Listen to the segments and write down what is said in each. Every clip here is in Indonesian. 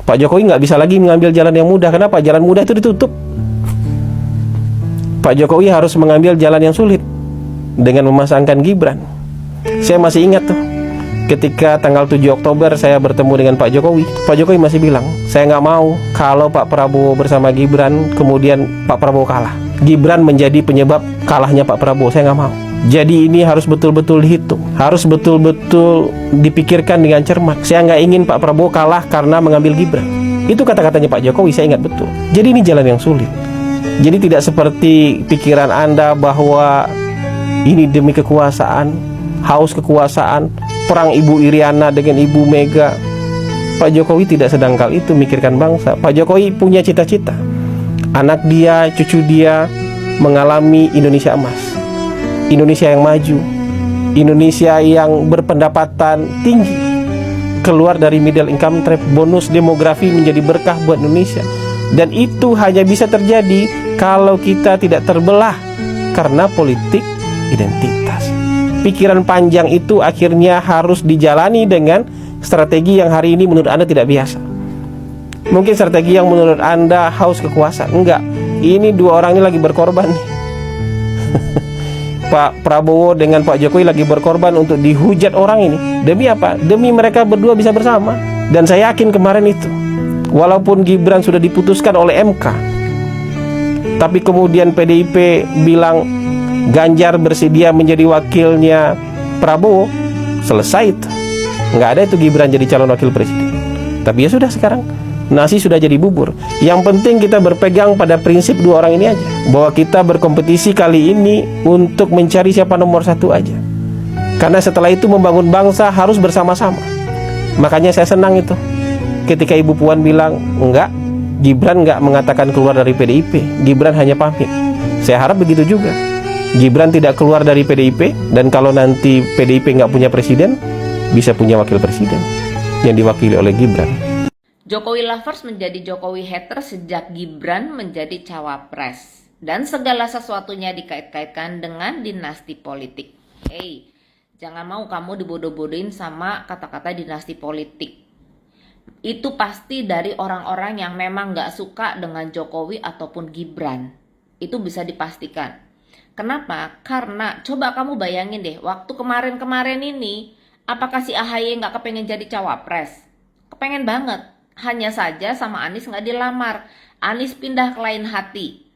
Pak Jokowi nggak bisa lagi mengambil jalan yang mudah. Kenapa? Jalan mudah itu ditutup. Pak Jokowi harus mengambil jalan yang sulit dengan memasangkan Gibran. Saya masih ingat tuh, ketika tanggal 7 Oktober saya bertemu dengan Pak Jokowi. Pak Jokowi masih bilang, saya nggak mau kalau Pak Prabowo bersama Gibran, kemudian Pak Prabowo kalah. Gibran menjadi penyebab kalahnya Pak Prabowo, saya nggak mau. Jadi ini harus betul-betul dihitung, harus betul-betul dipikirkan dengan cermat. Saya nggak ingin Pak Prabowo kalah karena mengambil Gibran. Itu kata-katanya Pak Jokowi, saya ingat betul. Jadi ini jalan yang sulit. Jadi tidak seperti pikiran Anda bahwa ini demi kekuasaan, haus kekuasaan, perang Ibu Iriana dengan Ibu Mega. Pak Jokowi tidak sedangkal itu mikirkan bangsa. Pak Jokowi punya cita-cita, anak dia, cucu dia mengalami Indonesia emas, Indonesia yang maju, Indonesia yang berpendapatan tinggi, keluar dari middle income trap, bonus demografi menjadi berkah buat Indonesia. Dan itu hanya bisa terjadi kalau kita tidak terbelah karena politik identitas. Pikiran panjang itu akhirnya harus dijalani dengan strategi yang hari ini menurut Anda tidak biasa. Mungkin strategi yang menurut Anda haus kekuasaan. Enggak, ini dua orang ini lagi berkorban nih. Pak Prabowo dengan Pak Jokowi lagi berkorban untuk dihujat orang ini. Demi apa? Demi mereka berdua bisa bersama. Dan saya yakin kemarin itu, walaupun Gibran sudah diputuskan oleh MK, tapi kemudian PDIP bilang Ganjar bersedia menjadi wakilnya Prabowo, selesai itu. Nggak ada itu Gibran jadi calon wakil presiden. Tapi ya sudah, sekarang nasi sudah jadi bubur. Yang penting kita berpegang pada prinsip dua orang ini aja, bahwa kita berkompetisi kali ini untuk mencari siapa nomor satu aja. Karena setelah itu membangun bangsa harus bersama-sama. Makanya saya senang itu ketika Ibu Puan bilang, enggak, Gibran enggak mengatakan keluar dari PDIP, Gibran hanya pamit. Saya harap begitu juga, Gibran tidak keluar dari PDIP, dan kalau nanti PDIP enggak punya presiden, bisa punya wakil presiden yang diwakili oleh Gibran. Jokowi lovers menjadi Jokowi haters sejak Gibran menjadi cawapres. Dan segala sesuatunya dikait-kaitkan dengan dinasti politik. Hey, jangan mau kamu dibodoh-bodohin sama kata-kata dinasti politik. Itu pasti dari orang-orang yang memang gak suka dengan Jokowi ataupun Gibran. Itu bisa dipastikan. Kenapa? Karena coba kamu bayangin deh, waktu kemarin-kemarin ini, apakah si AHY gak kepengen jadi cawapres? Kepengen banget. Hanya saja sama Anies gak dilamar. Anies pindah ke lain hati.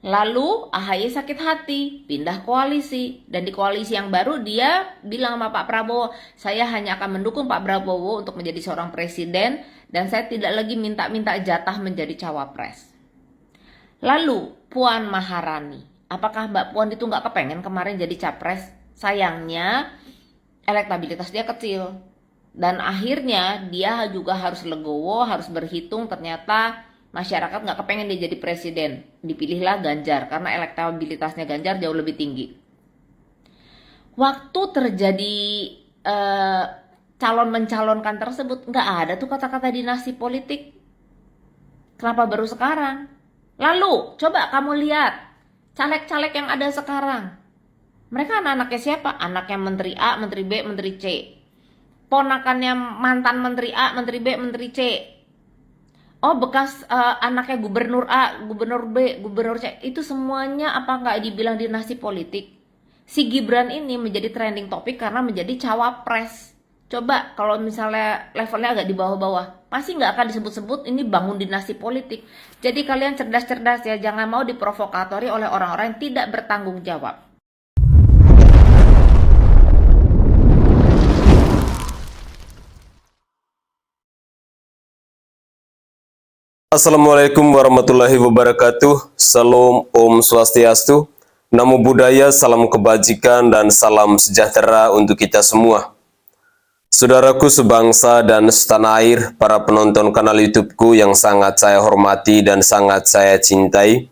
Lalu AHY sakit hati, pindah koalisi. Dan di koalisi yang baru dia bilang sama Pak Prabowo, saya hanya akan mendukung Pak Prabowo untuk menjadi seorang presiden, dan saya tidak lagi minta-minta jatah menjadi cawapres. Lalu Puan Maharani, apakah Mbak Puan itu gak kepengen kemarin jadi capres? Sayangnya elektabilitas dia kecil. Dan akhirnya dia juga harus legowo, harus berhitung, ternyata masyarakat nggak kepengen dia jadi presiden. Dipilihlah Ganjar karena elektabilitasnya Ganjar jauh lebih tinggi. Waktu terjadi calon mencalonkan tersebut, nggak ada tuh kata-kata dinasti politik. Kenapa baru sekarang? Lalu coba kamu lihat caleg-caleg yang ada sekarang. Mereka anak-anaknya siapa? Anaknya Menteri A, Menteri B, Menteri C. Ponakannya mantan Menteri A, Menteri B, Menteri C. Oh, bekas anaknya Gubernur A, Gubernur B, Gubernur C. Itu semuanya apa nggak dibilang dinasti politik? Si Gibran ini menjadi trending topik karena menjadi cawapres. Coba kalau misalnya levelnya agak di bawah-bawah, pasti nggak akan disebut-sebut ini bangun dinasti politik. Jadi kalian cerdas-cerdas ya, jangan mau diprovokatori oleh orang-orang yang tidak bertanggung jawab. Assalamualaikum warahmatullahi wabarakatuh. Salam Om Swastiastu, Namo Buddhaya, salam kebajikan dan salam sejahtera untuk kita semua. Saudaraku sebangsa dan setanah air, para penonton kanal YouTubeku yang sangat saya hormati dan sangat saya cintai.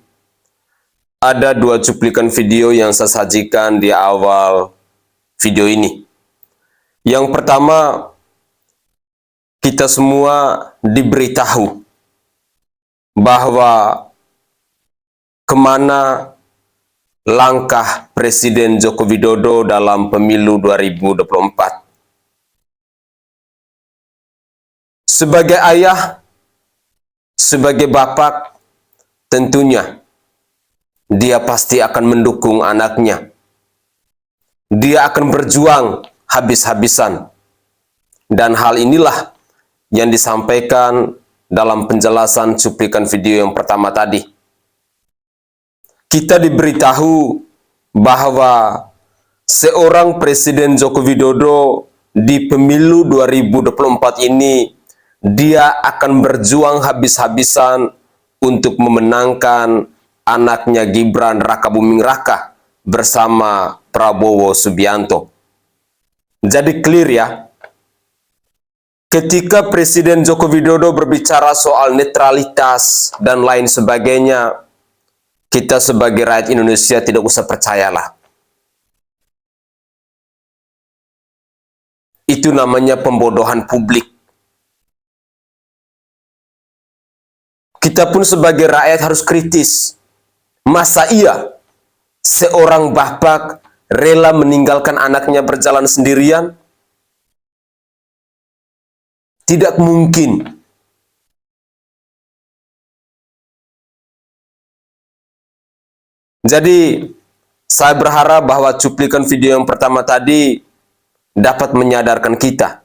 Ada dua cuplikan video yang saya sajikan di awal video ini. Yang pertama, kita semua diberitahu bahwa kemana langkah Presiden Joko Widodo dalam pemilu 2024. Sebagai ayah, sebagai bapak, tentunya dia pasti akan mendukung anaknya. Dia akan berjuang habis-habisan. Dan hal inilah yang disampaikan dalam penjelasan cuplikan video yang pertama tadi. Kita diberitahu bahwa seorang Presiden Joko Widodo di pemilu 2024 ini, dia akan berjuang habis-habisan untuk memenangkan anaknya Gibran Rakabuming Raka bersama Prabowo Subianto. Jadi clear ya, ketika Presiden Joko Widodo berbicara soal netralitas dan lain sebagainya, kita sebagai rakyat Indonesia tidak usah percayalah. Itu namanya pembodohan publik. Kita pun sebagai rakyat harus kritis. Masa iya seorang bapak rela meninggalkan anaknya berjalan sendirian? Tidak mungkin. Jadi, saya berharap bahwa cuplikan video yang pertama tadi dapat menyadarkan kita.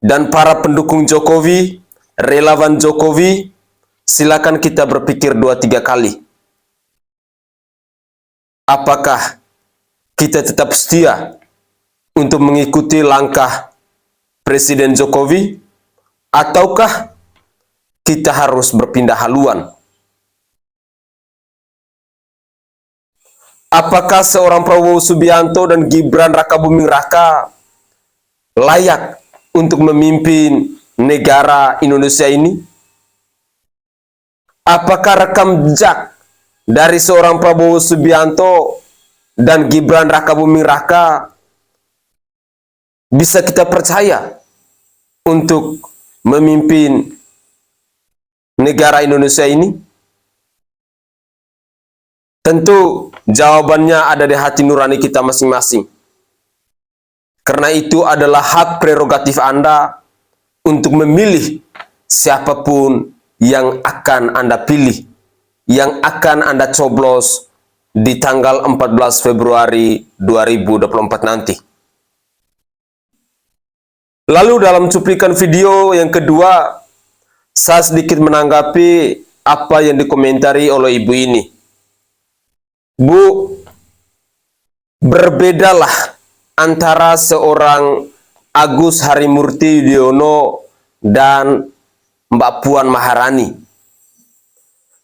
Dan para pendukung Jokowi, relawan Jokowi, silakan kita berpikir 2-3 kali. Apakah kita tetap setia untuk mengikuti langkah Presiden Jokowi, ataukah kita harus berpindah haluan? Apakah seorang Prabowo Subianto dan Gibran Rakabuming Raka layak untuk memimpin negara Indonesia ini? Apakah rekam jejak dari seorang Prabowo Subianto dan Gibran Rakabuming Raka bisa kita percaya untuk memimpin negara Indonesia ini? Tentu jawabannya ada di hati nurani kita masing-masing. Karena itu adalah hak prerogatif Anda untuk memilih siapapun yang akan Anda pilih, yang akan Anda coblos di tanggal 14 Februari 2024 nanti. Lalu dalam cuplikan video yang kedua, saya sedikit menanggapi apa yang dikomentari oleh ibu ini. Bu, berbedalah antara seorang Agus Harimurti Yudhoyono dan Mbak Puan Maharani.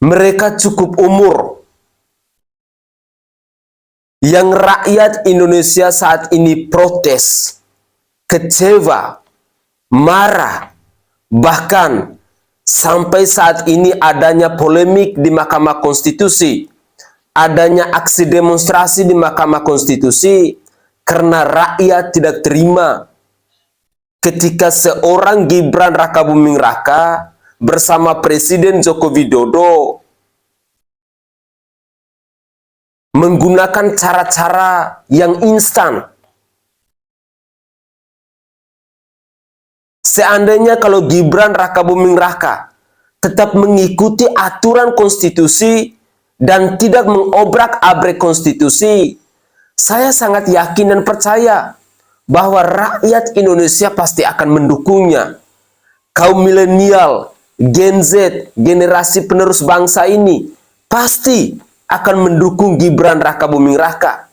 Mereka cukup umur. Yang rakyat Indonesia saat ini protes, kecewa, marah, bahkan sampai saat ini adanya polemik di Mahkamah Konstitusi, adanya aksi demonstrasi di Mahkamah Konstitusi karena rakyat tidak terima ketika seorang Gibran Rakabuming Raka bersama Presiden Joko Widodo menggunakan cara-cara yang instan. Seandainya kalau Gibran Rakabuming Raka tetap mengikuti aturan konstitusi dan tidak mengobrak-abrik konstitusi, saya sangat yakin dan percaya bahwa rakyat Indonesia pasti akan mendukungnya. Kaum milenial, Gen Z, generasi penerus bangsa ini pasti akan mendukung Gibran Rakabuming Raka.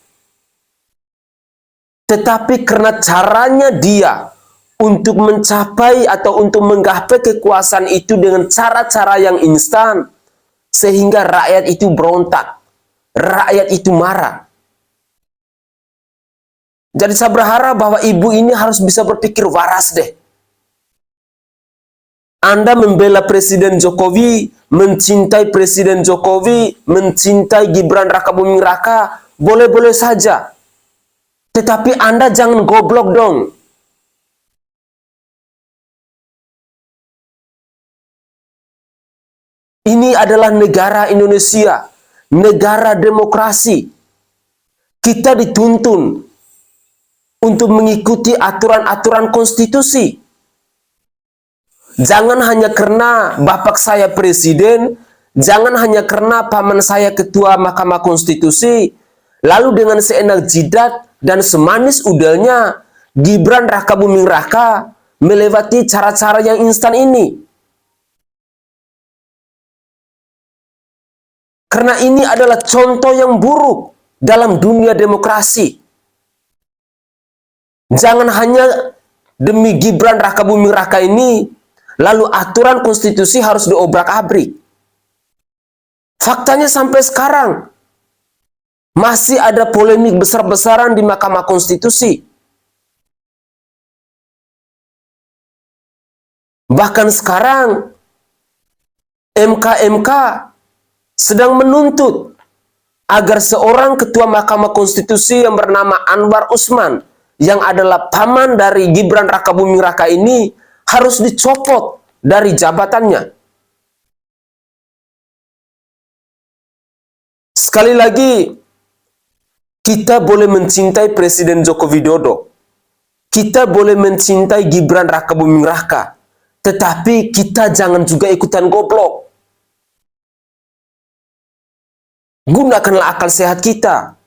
Tetapi karena caranya dia untuk mencapai atau untuk menggapai kekuasaan itu dengan cara-cara yang instan, sehingga rakyat itu berontak, rakyat itu marah. Jadi saya berharap bahwa ibu ini harus bisa berpikir waras deh. Anda membela Presiden Jokowi, mencintai Presiden Jokowi, mencintai Gibran Rakabuming Raka, boleh-boleh saja. Tetapi Anda jangan goblok dong. Ini adalah negara Indonesia, negara demokrasi. Kita dituntun untuk mengikuti aturan-aturan konstitusi. Jangan hanya karena bapak saya presiden, jangan hanya karena paman saya ketua Mahkamah Konstitusi, lalu dengan seenak jidat dan semanis udalnya, Gibran Raka Buming Raka melewati cara-cara yang instan ini. Karena ini adalah contoh yang buruk dalam dunia demokrasi. Jangan hanya demi Gibran Raka Buming Raka ini, lalu aturan konstitusi harus diobrak-abrik. Faktanya sampai sekarang masih ada polemik besar-besaran di Mahkamah Konstitusi. Bahkan sekarang MK sedang menuntut agar seorang ketua Mahkamah Konstitusi yang bernama Anwar Usman, yang adalah paman dari Gibran Raka Buming Raka ini, harus dicopot dari jabatannya. Sekali lagi, kita boleh mencintai Presiden Joko Widodo, kita boleh mencintai Gibran Raka Buming Raka, tetapi kita jangan juga ikutan goblok. Gunakanlah akal sehat kita.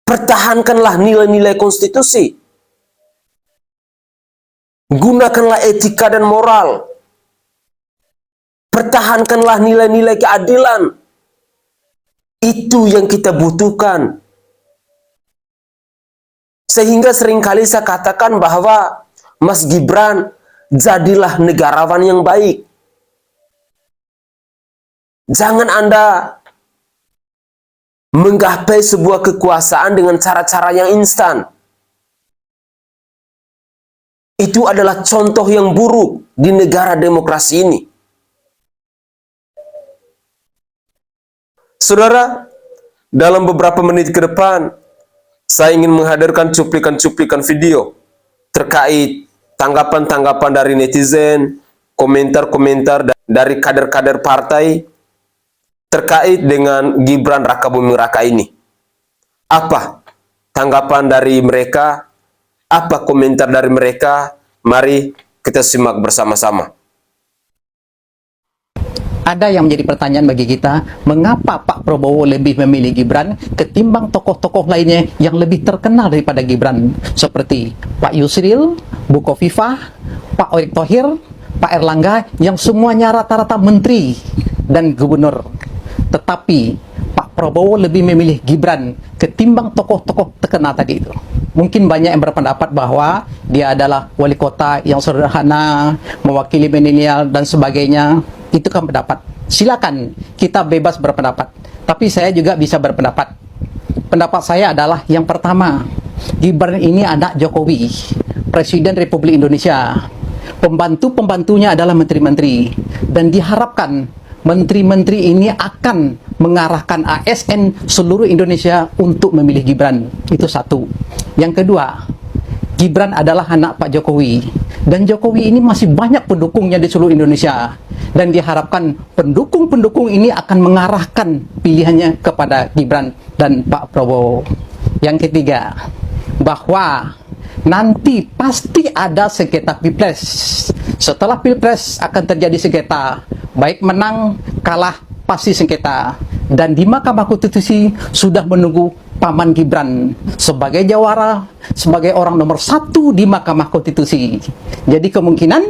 Pertahankanlah nilai-nilai konstitusi. Gunakanlah etika dan moral. Pertahankanlah nilai-nilai keadilan. Itu yang kita butuhkan. Sehingga seringkali saya katakan bahwa Mas Gibran, jadilah negarawan yang baik. Jangan Anda menggapai sebuah kekuasaan dengan cara-cara yang instan. Itu adalah contoh yang buruk di negara demokrasi ini. Saudara, dalam beberapa menit ke depan, saya ingin menghadirkan cuplikan-cuplikan video terkait tanggapan-tanggapan dari netizen, komentar-komentar dari kader-kader partai terkait dengan Gibran Raka Buming Raka ini. Apa tanggapan dari mereka? Apa komentar dari mereka? Mari kita simak bersama-sama. Ada yang menjadi pertanyaan bagi kita, mengapa Pak Prabowo lebih memilih Gibran ketimbang tokoh-tokoh lainnya yang lebih terkenal daripada Gibran, seperti Pak Yusril, Bu Khofifah, Pak Erick Thohir, Pak Erlangga, yang semuanya rata-rata menteri dan gubernur. Tetapi Pak Prabowo lebih memilih Gibran ketimbang tokoh-tokoh terkenal tadi itu. Mungkin banyak yang berpendapat bahwa dia adalah wali kota yang sederhana, mewakili milenial dan sebagainya. Itu kan pendapat. Silakan, kita bebas berpendapat. Tapi saya juga bisa berpendapat. Pendapat saya adalah yang pertama, Gibran ini anak Jokowi, Presiden Republik Indonesia. Pembantu-pembantunya adalah menteri-menteri, dan diharapkan menteri-menteri ini akan mengarahkan ASN seluruh Indonesia untuk memilih Gibran. Itu satu. Yang kedua, Gibran adalah anak Pak Jokowi, dan Jokowi ini masih banyak pendukungnya di seluruh Indonesia, dan diharapkan pendukung-pendukung ini akan mengarahkan pilihannya kepada Gibran dan Pak Prabowo. Yang ketiga, bahwa nanti pasti ada sengketa Pilpres. Setelah Pilpres akan terjadi sengketa, baik menang, kalah, pasti sengketa. Dan di Mahkamah Konstitusi sudah menunggu Paman Gibran sebagai jawara, sebagai orang nomor 1 di Mahkamah Konstitusi. Jadi kemungkinan,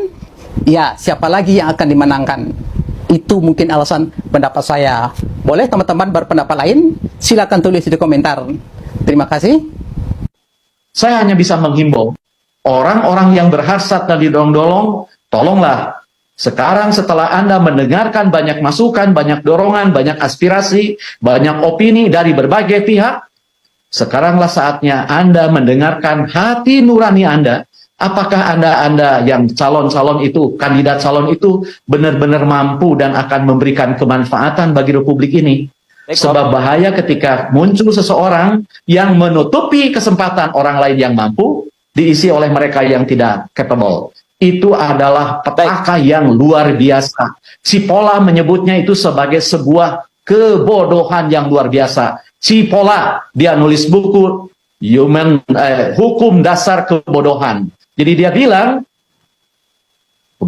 ya siapa lagi yang akan dimenangkan? Itu mungkin alasan pendapat saya. Boleh teman-teman berpendapat lain? Silakan tulis di komentar. Terima kasih. Saya hanya bisa menghimbau orang-orang yang berhasrat dan didorong-dorong, tolonglah. Sekarang setelah Anda mendengarkan banyak masukan, banyak dorongan, banyak aspirasi, banyak opini dari berbagai pihak, sekaranglah saatnya Anda mendengarkan hati nurani Anda. Apakah Anda yang calon-calon itu, kandidat calon itu benar-benar mampu dan akan memberikan kemanfaatan bagi Republik ini? Sebab bahaya ketika muncul seseorang yang menutupi kesempatan orang lain yang mampu, diisi oleh mereka yang tidak capable. Itu adalah petaka yang luar biasa. Cipolla menyebutnya itu sebagai sebuah kebodohan yang luar biasa. Cipolla, dia nulis buku Hukum Dasar Kebodohan. Jadi dia bilang,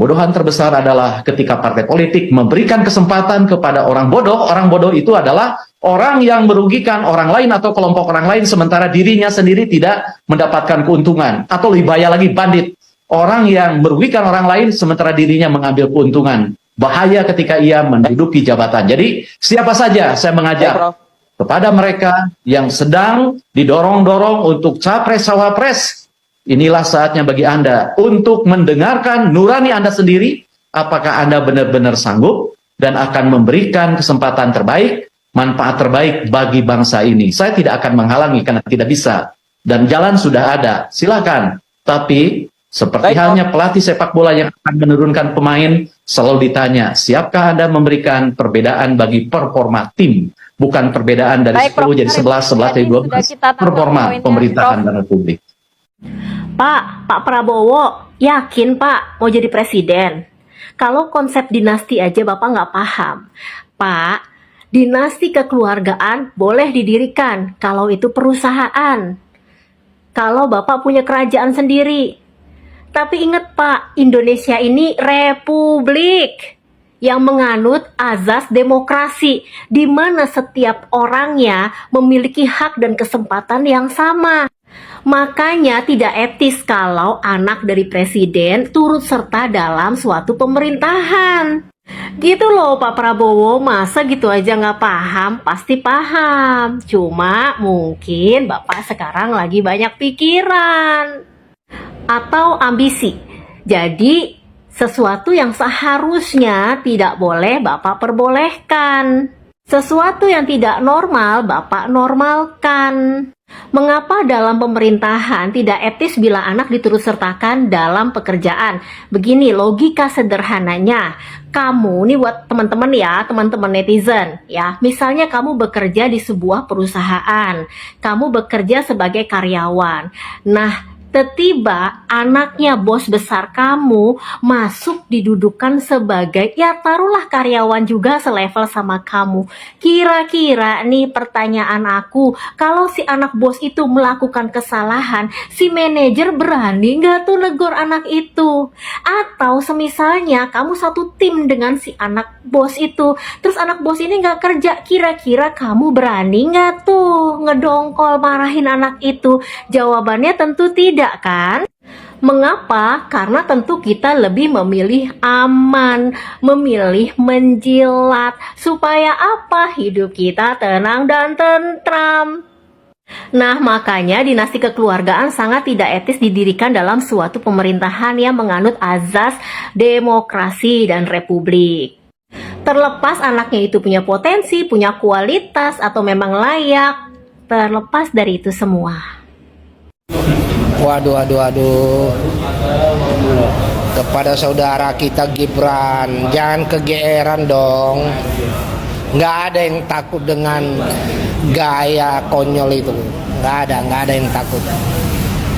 Pembodohan terbesar adalah ketika partai politik memberikan kesempatan kepada orang bodoh. Orang bodoh itu adalah orang yang merugikan orang lain atau kelompok orang lain sementara dirinya sendiri tidak mendapatkan keuntungan. Atau lebih bahaya lagi, bandit. Orang yang merugikan orang lain sementara dirinya mengambil keuntungan. Bahaya ketika ia menduduki jabatan. Jadi siapa saja saya mengajak kepada mereka yang sedang didorong-dorong untuk capres-cawapres, inilah saatnya bagi Anda untuk mendengarkan nurani Anda sendiri, apakah Anda benar-benar sanggup dan akan memberikan kesempatan terbaik, manfaat terbaik bagi bangsa ini. Saya tidak akan menghalangi karena tidak bisa. Dan jalan sudah ada, silakan. Tapi seperti halnya pelatih sepak bola yang akan menurunkan pemain, selalu ditanya, siapkah Anda memberikan perbedaan bagi performa tim? Bukan perbedaan dari 10 jadi 11, 11 jadi 12. Performa pemerintahan dan republik. Pak Prabowo yakin Pak mau jadi presiden? Kalau konsep dinasti aja Bapak nggak paham. Pak, dinasti kekeluargaan boleh didirikan kalau itu perusahaan. Kalau Bapak punya kerajaan sendiri. Tapi ingat Pak, Indonesia ini republik yang menganut azas demokrasi, di mana setiap orangnya memiliki hak dan kesempatan yang sama. Makanya tidak etis kalau anak dari presiden turut serta dalam suatu pemerintahan. Gitu loh Pak Prabowo, masa gitu aja nggak paham? Pasti paham. Cuma mungkin Bapak sekarang lagi banyak pikiran atau ambisi. Jadi sesuatu yang seharusnya tidak boleh Bapak perbolehkan. Sesuatu yang tidak normal Bapak normalkan. Mengapa dalam pemerintahan tidak etis bila anak diturut sertakan dalam pekerjaan? Begini logika sederhananya. Kamu nih buat teman-teman ya, teman-teman netizen ya. Misalnya kamu bekerja di sebuah perusahaan. Kamu bekerja sebagai karyawan. Nah, tiba-tiba anaknya bos besar kamu masuk didudukan sebagai, ya taruhlah karyawan juga selevel sama kamu. Kira-kira nih pertanyaan aku, kalau si anak bos itu melakukan kesalahan, si manajer berani nggak tuh negor anak itu? Atau semisalnya kamu satu tim dengan si anak bos itu, terus anak bos ini nggak kerja, kira-kira kamu berani nggak tuh ngedongkol marahin anak itu? Jawabannya tentu tidak kan? Mengapa? Karena tentu kita lebih memilih aman, memilih menjilat, supaya apa? Hidup kita tenang dan tentram. Nah, makanya dinasti kekeluargaan sangat tidak etis didirikan dalam suatu pemerintahan yang menganut azas demokrasi dan republik. Terlepas anaknya itu punya potensi, punya kualitas, atau memang layak, terlepas dari itu semua. Waduh. Kepada saudara kita Gibran, jangan kegeeran dong. Nggak ada yang takut dengan gaya konyol itu. Nggak ada yang takut.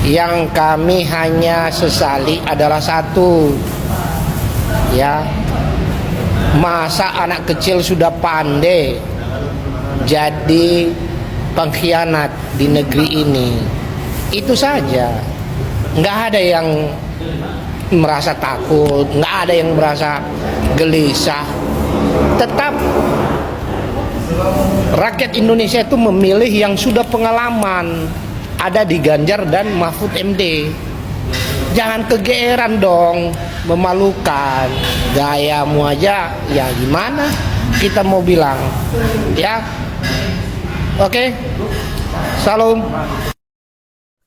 Yang kami hanya sesali adalah satu. Ya. Masa anak kecil sudah pandai jadi pengkhianat di negeri ini. Itu saja. Nggak ada yang merasa takut, nggak ada yang merasa gelisah. Tetap rakyat Indonesia itu memilih yang sudah pengalaman, ada di Ganjar dan Mahfud MD. Jangan kegeeran dong, memalukan. Gayamu aja, ya gimana kita mau bilang, ya. Oke, salam.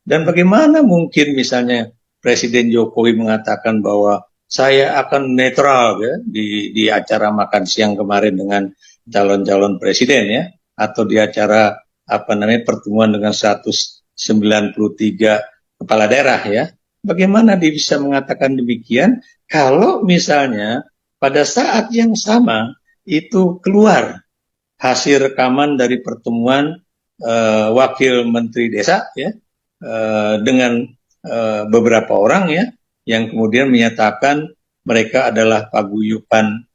Dan bagaimana mungkin misalnya Presiden Jokowi mengatakan bahwa saya akan netral ya, di acara makan siang kemarin dengan calon-calon presiden ya, atau di acara pertemuan dengan 193 kepala daerah ya. Bagaimana dia bisa mengatakan demikian kalau misalnya pada saat yang sama itu keluar hasil rekaman dari pertemuan wakil menteri desa ya, dengan beberapa orang ya, yang kemudian menyatakan mereka adalah paguyuban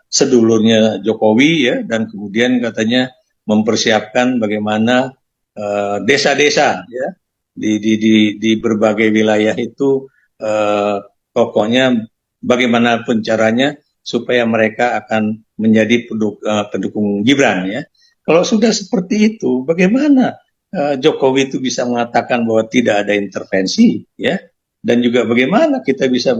sedulurnya Jokowi ya, dan kemudian katanya mempersiapkan bagaimana desa-desa ya di berbagai wilayah itu pokoknya bagaimanapun caranya supaya mereka akan menjadi pendukung Gibran ya. Kalau sudah seperti itu, bagaimana Jokowi itu bisa mengatakan bahwa tidak ada intervensi ya? Dan juga bagaimana kita bisa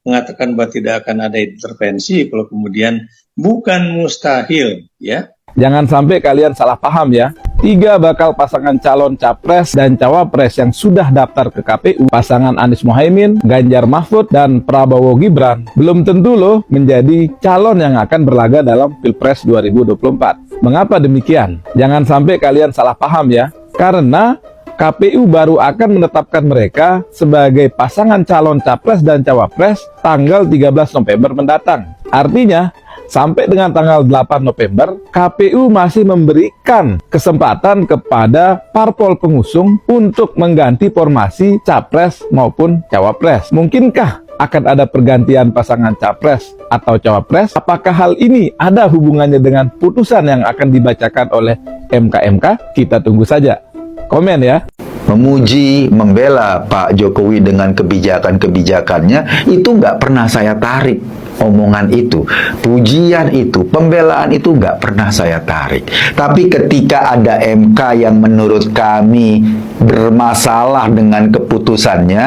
mengatakan bahwa tidak akan ada intervensi kalau kemudian bukan mustahil ya. Jangan sampai kalian salah paham ya. 3 bakal pasangan calon capres dan cawapres yang sudah daftar ke KPU, pasangan Anies Mohaimin, Ganjar Mahfud, dan Prabowo Gibran, belum tentu loh menjadi calon yang akan berlaga dalam Pilpres 2024. Mengapa demikian? Jangan sampai kalian salah paham ya. Karena KPU baru akan menetapkan mereka sebagai pasangan calon capres dan cawapres tanggal 13 November mendatang. Artinya, sampai dengan tanggal 8 November, KPU masih memberikan kesempatan kepada parpol pengusung untuk mengganti formasi capres maupun cawapres. Mungkinkah akan ada pergantian pasangan capres atau cawapres? Apakah hal ini ada hubungannya dengan putusan yang akan dibacakan oleh MK? Kita tunggu saja. Komen ya. Memuji, membela Pak Jokowi dengan kebijakan-kebijakannya, itu nggak pernah saya tarik. Omongan itu, pujian itu, pembelaan itu nggak pernah saya tarik. Tapi ketika ada MK yang menurut kami bermasalah dengan keputusannya,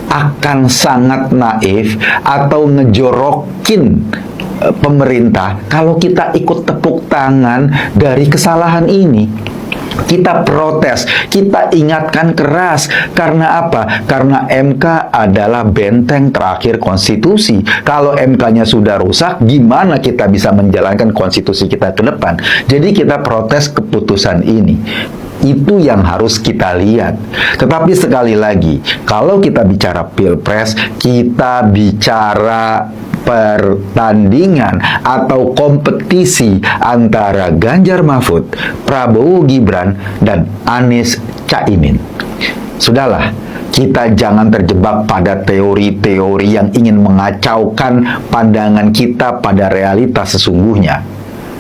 akan sangat naif atau ngejorokin pemerintah kalau kita ikut tepuk tangan dari kesalahan ini. Kita protes, kita ingatkan keras. Karena apa? Karena MK adalah benteng terakhir konstitusi. Kalau MK-nya sudah rusak, gimana kita bisa menjalankan konstitusi kita ke depan? Jadi kita protes keputusan ini. Itu yang harus kita lihat. Tetapi sekali lagi, kalau kita bicara Pilpres, kita bicara pertandingan atau kompetisi antara Ganjar Mahfud, Prabowo Gibran, dan Anies Caimin. Sudahlah, kita jangan terjebak pada teori-teori yang ingin mengacaukan pandangan kita pada realitas sesungguhnya.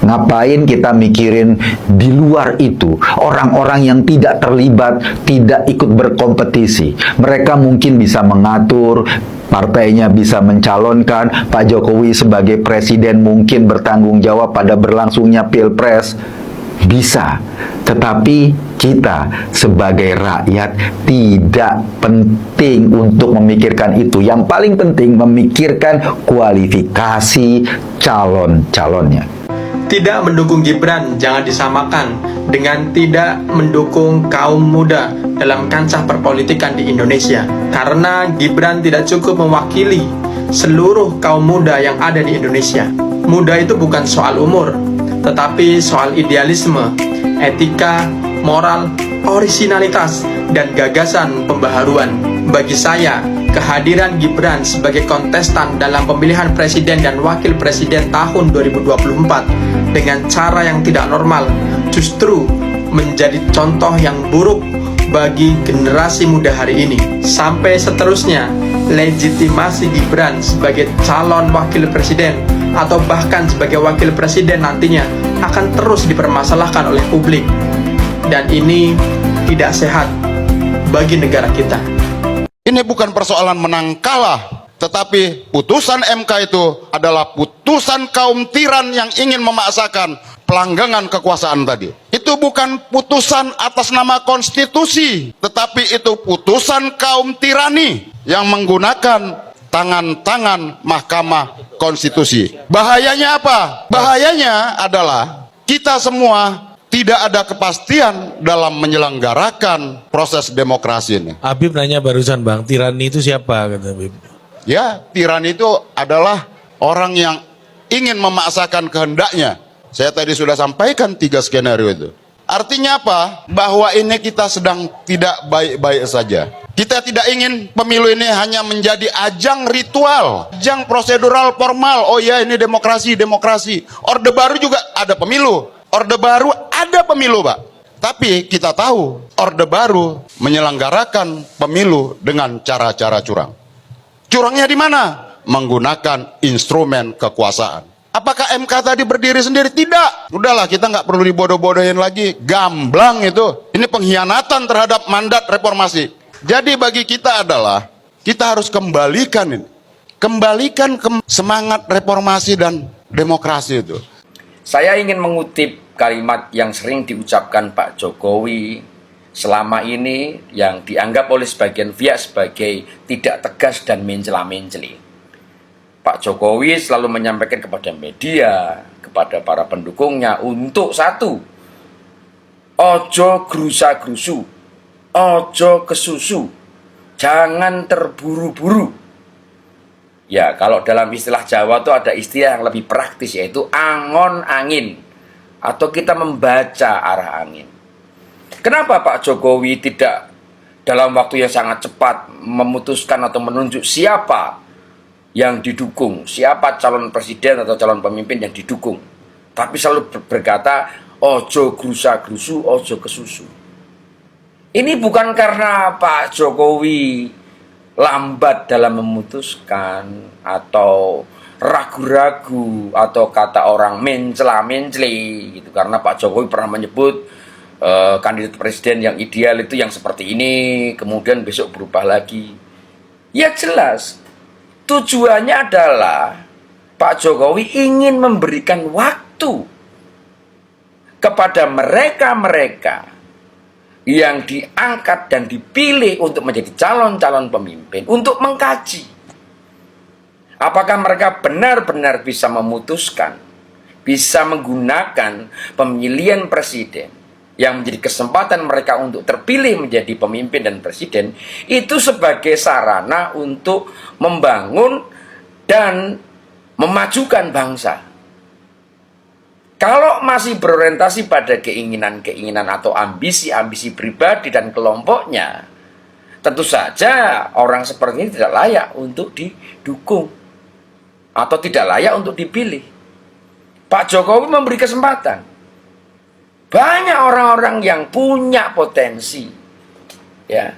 Ngapain kita mikirin di luar itu? Orang-orang yang tidak terlibat, tidak ikut berkompetisi. Mereka mungkin bisa mengatur, partainya bisa mencalonkan, Pak Jokowi sebagai presiden mungkin bertanggung jawab pada berlangsungnya Pilpres. Bisa. Tetapi kita sebagai rakyat tidak penting untuk memikirkan itu. Yang paling penting memikirkan kualifikasi calon-calonnya. Tidak mendukung Gibran jangan disamakan dengan tidak mendukung kaum muda dalam kancah perpolitikan di Indonesia. Karena Gibran tidak cukup mewakili seluruh kaum muda yang ada di Indonesia. Muda itu bukan soal umur, tetapi soal idealisme, etika, moral, orisinalitas, dan gagasan pembaharuan. Bagi saya, kehadiran Gibran sebagai kontestan dalam pemilihan presiden dan wakil presiden tahun 2024 dengan cara yang tidak normal justru menjadi contoh yang buruk bagi generasi muda hari ini. Sampai seterusnya, legitimasi Gibran sebagai calon wakil presiden atau bahkan sebagai wakil presiden nantinya akan terus dipermasalahkan oleh publik. Dan ini tidak sehat bagi negara kita. Ini bukan persoalan menang kalah, tetapi putusan MK itu adalah putusan kaum tiran yang ingin memaksakan pelanggangan kekuasaan tadi. Itu bukan putusan atas nama konstitusi, tetapi itu putusan kaum tirani yang menggunakan tangan-tangan Mahkamah Konstitusi. Bahayanya apa? Bahayanya adalah kita semua tidak ada kepastian dalam menyelenggarakan proses demokrasi ini. Habib nanya barusan, Bang, tirani itu siapa, kata Habib? Ya, tirani itu adalah orang yang ingin memaksakan kehendaknya. Saya tadi sudah sampaikan 3 skenario itu. Artinya apa? Bahwa ini kita sedang tidak baik-baik saja. Kita tidak ingin pemilu ini hanya menjadi ajang ritual, ajang prosedural formal. Oh ya, ini demokrasi, demokrasi. Orde Baru juga ada pemilu. Orde Baru ada pemilu, Pak. Tapi kita tahu Orde Baru menyelenggarakan pemilu dengan cara-cara curang. Curangnya di mana? Menggunakan instrumen kekuasaan. Apakah MK tadi berdiri sendiri? Tidak. Udahlah, kita nggak perlu dibodoh-bodohin lagi. Gamblang itu. Ini pengkhianatan terhadap mandat reformasi. Jadi bagi kita adalah, kita harus kembalikan ini Kembalikan ke semangat reformasi dan demokrasi itu. Saya ingin mengutip kalimat yang sering diucapkan Pak Jokowi selama ini yang dianggap oleh sebagian pihak sebagai tidak tegas dan mencela-menceli. Pak Jokowi selalu menyampaikan kepada media, kepada para pendukungnya untuk satu, ojo gerusa-gerusu, ojo kesusu, jangan terburu-buru. Ya, kalau dalam istilah Jawa itu ada istilah yang lebih praktis, yaitu angon angin, atau kita membaca arah angin. Kenapa Pak Jokowi tidak dalam waktu yang sangat cepat memutuskan atau menunjuk siapa yang didukung, siapa calon presiden atau calon pemimpin yang didukung, tapi selalu berkata, ojo gerusa-gerusu, ojo kesusu. Ini bukan karena Pak Jokowi lambat dalam memutuskan atau ragu-ragu atau kata orang mencela-menceli gitu, karena Pak Jokowi pernah menyebut kandidat presiden yang ideal itu yang seperti ini, kemudian besok berubah lagi. Ya jelas tujuannya adalah Pak Jokowi ingin memberikan waktu kepada mereka-mereka yang diangkat dan dipilih untuk menjadi calon-calon pemimpin untuk mengkaji apakah mereka benar-benar bisa memutuskan, bisa menggunakan pemilihan presiden yang menjadi kesempatan mereka untuk terpilih menjadi pemimpin dan presiden itu sebagai sarana untuk membangun dan memajukan bangsa. Kalau masih berorientasi pada keinginan-keinginan atau ambisi-ambisi pribadi dan kelompoknya, tentu saja orang seperti ini tidak layak untuk didukung atau tidak layak untuk dipilih. Pak Jokowi memberi kesempatan. Banyak orang-orang yang punya potensi, ya,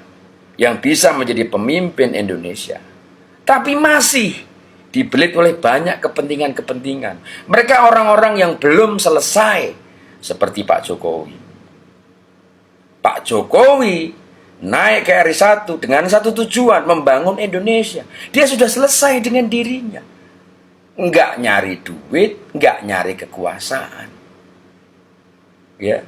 yang bisa menjadi pemimpin Indonesia, tapi masih dibelit oleh banyak kepentingan-kepentingan. Mereka orang-orang yang belum selesai seperti Pak Jokowi. Pak Jokowi naik ke RI1 dengan satu tujuan, membangun Indonesia. Dia sudah selesai dengan dirinya. Enggak nyari duit, enggak nyari kekuasaan. Ya.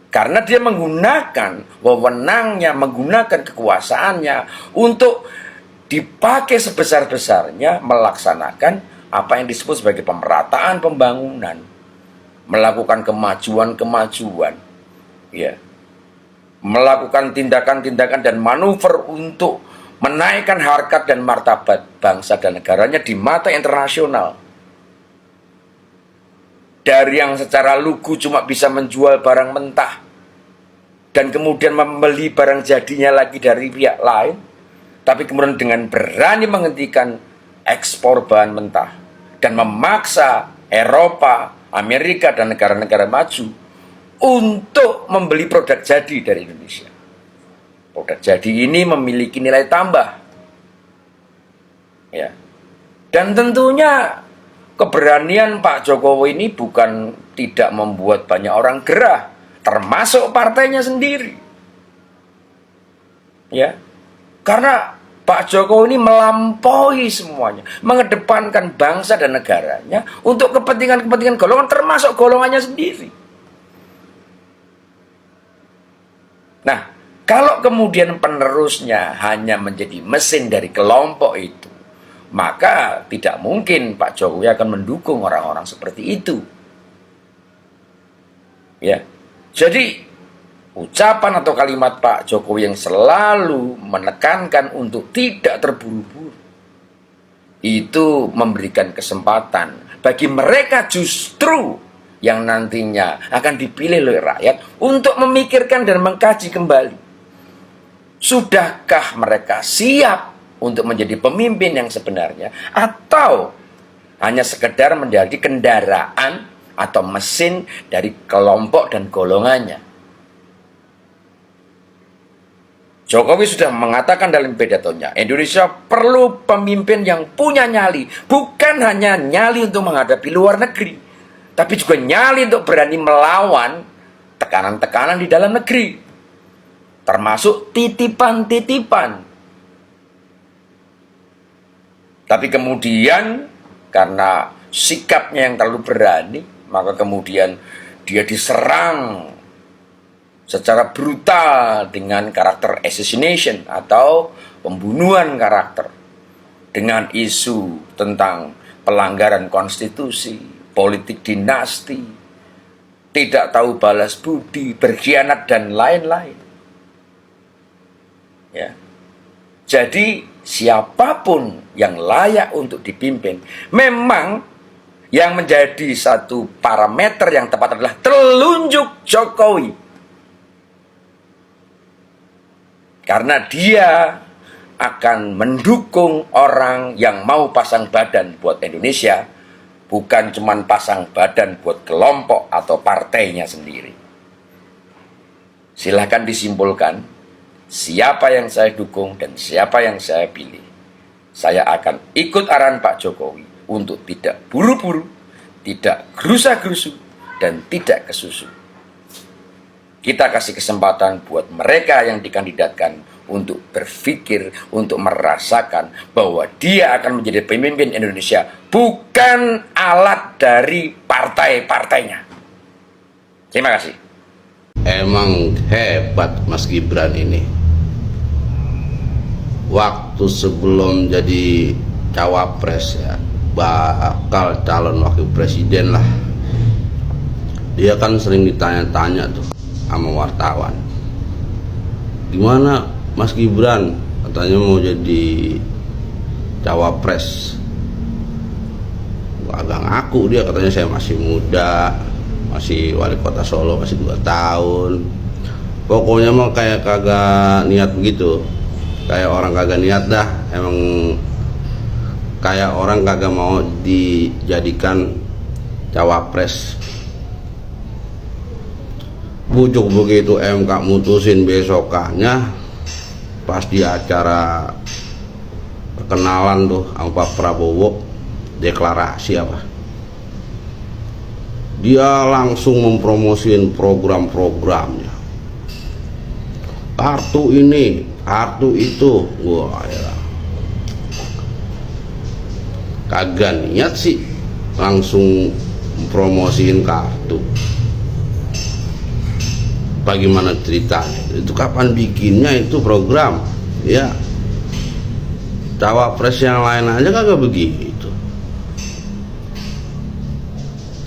Karena dia menggunakan wewenangnya, menggunakan kekuasaannya untuk dipakai sebesar-besarnya melaksanakan apa yang disebut sebagai pemerataan pembangunan, melakukan kemajuan-kemajuan, ya, melakukan tindakan-tindakan dan manuver untuk menaikkan harkat dan martabat bangsa dan negaranya di mata internasional. Dari yang secara lugu cuma bisa menjual barang mentah dan kemudian membeli barang jadinya lagi dari pihak lain, tapi kemudian dengan berani menghentikan ekspor bahan mentah dan memaksa Eropa, Amerika, dan negara-negara maju untuk membeli produk jadi dari Indonesia. Produk jadi ini memiliki nilai tambah. Ya. Dan tentunya keberanian Pak Jokowi ini bukan tidak membuat banyak orang gerah, termasuk partainya sendiri. Ya. Karena Pak Jokowi ini melampaui semuanya, mengedepankan bangsa dan negaranya untuk kepentingan-kepentingan golongan, termasuk golongannya sendiri. Nah, kalau kemudian penerusnya hanya menjadi mesin dari kelompok itu, maka tidak mungkin Pak Jokowi akan mendukung orang-orang seperti itu. Ya, jadi ucapan atau kalimat Pak Jokowi yang selalu menekankan untuk tidak terburu-buru itu memberikan kesempatan bagi mereka justru yang nantinya akan dipilih oleh rakyat untuk memikirkan dan mengkaji kembali. Sudahkah mereka siap untuk menjadi pemimpin yang sebenarnya, atau hanya sekedar menjadi kendaraan atau mesin dari kelompok dan golongannya? Jokowi sudah mengatakan dalam pidatonya, Indonesia perlu pemimpin yang punya nyali, bukan hanya nyali untuk menghadapi luar negeri, tapi juga nyali untuk berani melawan tekanan-tekanan di dalam negeri, termasuk titipan-titipan. Tapi kemudian karena sikapnya yang terlalu berani, maka kemudian dia diserang secara brutal dengan karakter assassination atau pembunuhan karakter, dengan isu tentang pelanggaran konstitusi, politik dinasti, tidak tahu balas budi, berkhianat, dan lain-lain. Ya. Jadi siapapun yang layak untuk dipimpin, memang yang menjadi satu parameter yang tepat adalah telunjuk Jokowi. Karena dia akan mendukung orang yang mau pasang badan buat Indonesia, bukan cuma pasang badan buat kelompok atau partainya sendiri. Silahkan disimpulkan siapa yang saya dukung dan siapa yang saya pilih. Saya akan ikut arahan Pak Jokowi untuk tidak buru-buru, tidak gerusa-gerusu, dan tidak kesusu. Kita kasih kesempatan buat mereka yang dikandidatkan untuk berpikir, untuk merasakan bahwa dia akan menjadi pemimpin Indonesia, bukan alat dari partai-partainya. Terima kasih. Emang hebat Mas Gibran ini. Waktu sebelum jadi cawapres ya, bakal calon wakil presiden lah, dia kan sering ditanya-tanya tuh sama wartawan, gimana Mas Gibran, katanya mau jadi cawapres. Agak ngaku dia, katanya saya masih muda, masih wali kota Solo, masih 2 tahun. Pokoknya mah kayak kagak niat begitu, kayak orang kagak niat dah, emang kayak orang kagak mau dijadikan cawapres. Bujuk begitu MK mutusin, besokannya pas di acara perkenalan tuh sama Pak Prabowo, deklarasi apa, dia langsung mempromosiin program-programnya, kartu ini, kartu itu. Wah ya, kagak niat sih langsung mempromosiin kartu. Bagaimana ceritanya? Itu kapan bikinnya itu program? Ya, cawapres yang lain aja kagak begitu.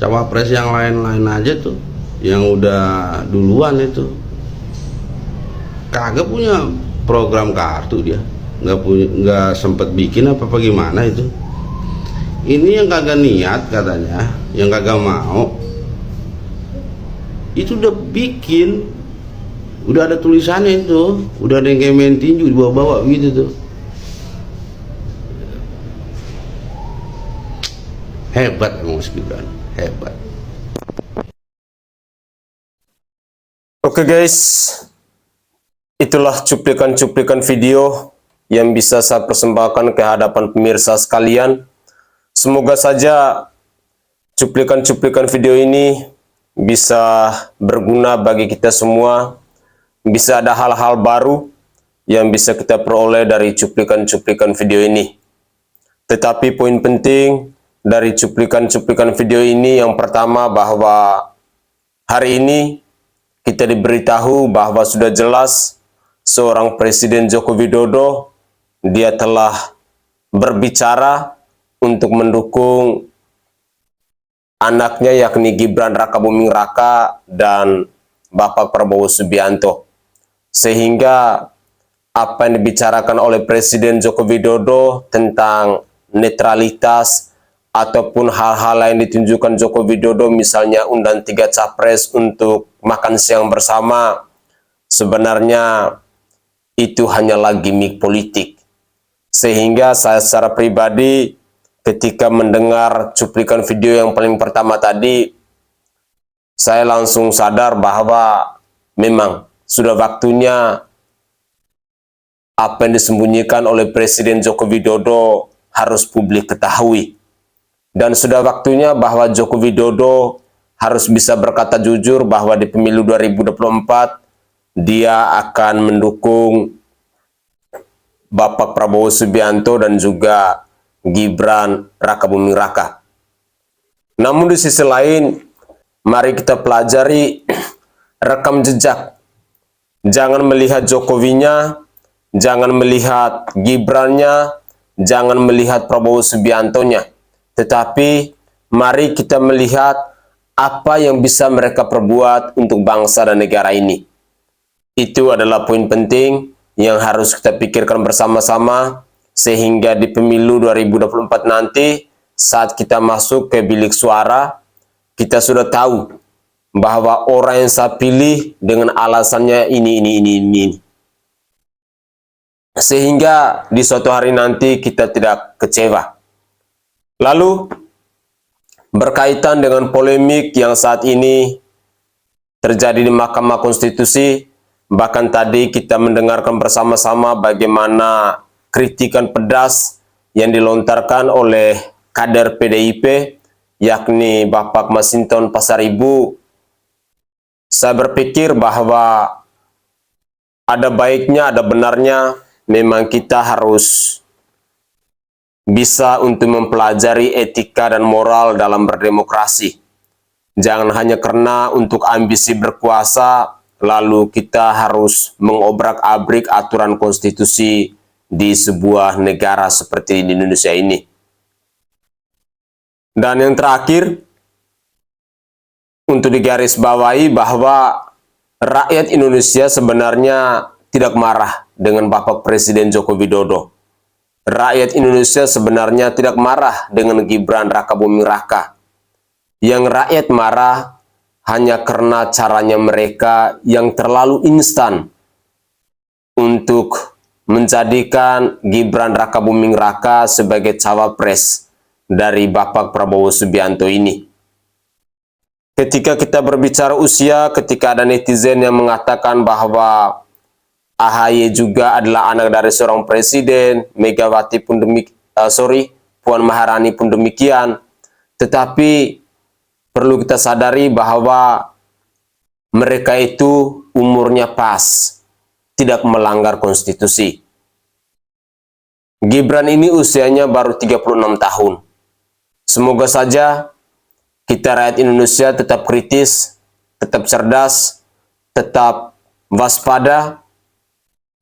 Cawapres yang lain-lain aja tuh, yang udah duluan itu, kagak punya program kartu dia, nggak sempet bikin apa gimana itu. Ini yang kagak niat katanya, yang kagak mau. Itu udah bikin, udah ada tulisannya itu, udah ada yang kayak main tinju di bawah-bawah gitu tuh. Hebat emang Mas Gibran, hebat. Oke guys, itulah cuplikan-cuplikan video yang bisa saya persembahkan ke hadapan pemirsa sekalian. Semoga saja cuplikan-cuplikan video ini bisa berguna bagi kita semua, bisa ada hal-hal baru yang bisa kita peroleh dari cuplikan-cuplikan video ini. Tetapi poin penting dari cuplikan-cuplikan video ini yang pertama, bahwa hari ini kita diberitahu bahwa sudah jelas seorang Presiden Joko Widodo, dia telah berbicara untuk mendukung anaknya yakni Gibran Rakabuming Raka dan Bapak Prabowo Subianto. Sehingga apa yang dibicarakan oleh Presiden Joko Widodo tentang netralitas ataupun hal-hal lain ditunjukkan Joko Widodo, misalnya undang 3 capres untuk makan siang bersama, sebenarnya itu hanyalah gimmick politik. Sehingga saya secara pribadi ketika mendengar cuplikan video yang paling pertama tadi, saya langsung sadar bahwa memang sudah waktunya apa yang disembunyikan oleh Presiden Joko Widodo harus publik ketahui. Dan sudah waktunya bahwa Joko Widodo harus bisa berkata jujur bahwa di pemilu 2024 dia akan mendukung Bapak Prabowo Subianto dan juga Gibran Rakabuming Raka. Namun di sisi lain, mari kita pelajari rekam jejak. Jangan melihat Jokowinya, jangan melihat Gibrannya, jangan melihat Prabowo Subiantonya. Tetapi mari kita melihat apa yang bisa mereka perbuat untuk bangsa dan negara ini. Itu adalah poin penting yang harus kita pikirkan bersama-sama, sehingga di pemilu 2024 nanti, saat kita masuk ke bilik suara, kita sudah tahu bahwa orang yang saya pilih dengan alasannya ini. Sehingga di suatu hari nanti kita tidak kecewa. Lalu, berkaitan dengan polemik yang saat ini terjadi di Mahkamah Konstitusi, bahkan tadi kita mendengarkan bersama-sama bagaimana kritikan pedas yang dilontarkan oleh kader PDIP, yakni Bapak Masinton Pasaribu. Saya berpikir bahwa ada baiknya, ada benarnya, memang kita harus bisa untuk mempelajari etika dan moral dalam berdemokrasi. Jangan hanya karena untuk ambisi berkuasa, lalu kita harus mengobrak-abrik aturan konstitusi di sebuah negara seperti di Indonesia ini. Dan yang terakhir, untuk digarisbawahi bahwa rakyat Indonesia sebenarnya tidak marah dengan Bapak Presiden Joko Widodo. Rakyat Indonesia sebenarnya tidak marah dengan Gibran Rakabuming Raka. Yang rakyat marah hanya karena caranya mereka yang terlalu instan untuk menjadikan Gibran Rakabuming Raka sebagai cawapres dari Bapak Prabowo Subianto ini. Ketika kita berbicara usia, ketika ada netizen yang mengatakan bahwa AHY juga adalah anak dari seorang presiden, Megawati pun Puan Maharani pun demikian. Tetapi perlu kita sadari bahwa mereka itu umurnya pas, tidak melanggar konstitusi. Gibran ini usianya baru 36 tahun. Semoga saja kita rakyat Indonesia tetap kritis, tetap cerdas, tetap waspada,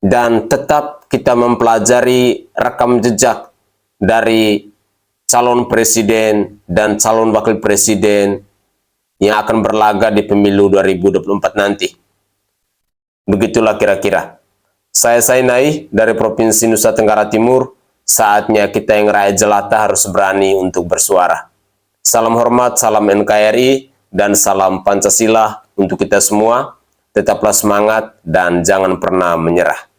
dan tetap kita mempelajari rekam jejak dari calon presiden dan calon wakil presiden yang akan berlaga di pemilu 2024 nanti. Begitulah kira-kira. Saya Sainai dari Provinsi Nusa Tenggara Timur. Saatnya kita yang rakyat jelata harus berani untuk bersuara. Salam hormat, salam NKRI, dan salam Pancasila untuk kita semua. Tetaplah semangat dan jangan pernah menyerah.